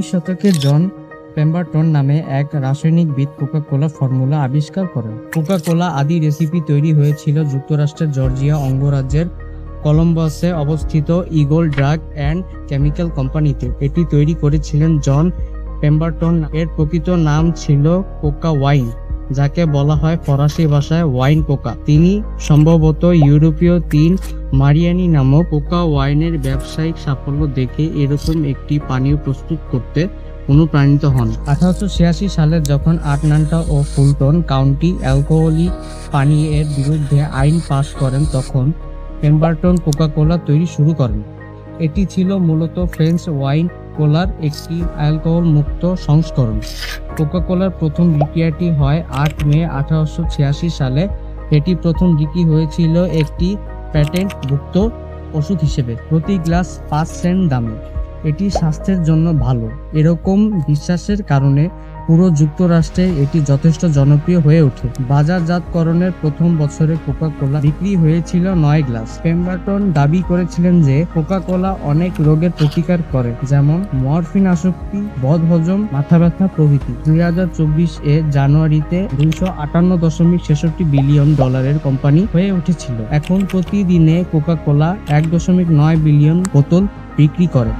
19 শতকে জন পেম্বারটন নামে এক রাসায়নিকবিদ কোকা কোলা ফর্মুলা আবিষ্কার করেন। কোকা কোলা আদি রেসিপি তৈরি হয়েছিল যুক্তরাষ্ট্রের জর্জিয়া অঙ্গরাজ্যের কলম্বাসে অবস্থিত ইগল ড্রাগ অ্যান্ড কেমিক্যাল কোম্পানিতে। এটি তৈরি করেছিলেন জন পেম্বারটন। এর প্রকৃত নাম ছিল কোকা ওয়াইন, যাকে বলা হয় ফরাসি ভাষায় ওয়াইন কোকা। তিনি সম্ভবত ইউরোপীয় 3 মারিয়ানি নামক কোকা ওয়াইনের ব্যবসায়িক সাফল্য দেখে এরকম একটি পানীয় প্রস্তুত করতে অনুপ্রাণিত হন। 1886 সালে যখন আটলান্টা ও ফুলটন কাউন্টি অ্যালকোহলিক পানীয়ের বিরুদ্ধে আইন পাশ করেন, তখন পেম্বারটন কোকা কোলা তৈরি শুরু করেন। এটি ছিল মূলত ফ্রেঞ্চ ওয়াইন কোলার একটি অ্যালকোহল মুক্ত সংস্করণ। কোকা কোলার প্রথম বিক্রিয়াটি হয় 8 মে 1886 সালে। এটি প্রথম বিক্রি হয়েছিল একটি প্যাটেন্টভুক্ত ওষুধ হিসেবে, প্রতি গ্লাস 5 সেন্ট দামে। এটি স্বাস্থ্যের জন্য ভালো, এরকম বিশ্বাসের কারণে পুরো যুক্তরাষ্ট্রে এটি যথেষ্ট জনপ্রিয় হয়ে ওঠে। বাজারজাতকরণের প্রথম বছরে কোকা কোলা বিক্রি হয়েছিল 9 গ্লাস। পেম্বারটন দাবি করেছিলেন যে কোকা কোলা অনেক রোগের প্রতিকার করে, যেমন মরফিন আসক্তি, বদহজম, মাথা ব্যথা প্রভৃতি। 2024 জানুয়ারিতে 258.66 বিলিয়ন ডলারের কোম্পানি হয়ে উঠেছিল। এখন প্রতিদিনে কোকা কোলা 1.9 বিলিয়ন বোতল বিক্রি করে।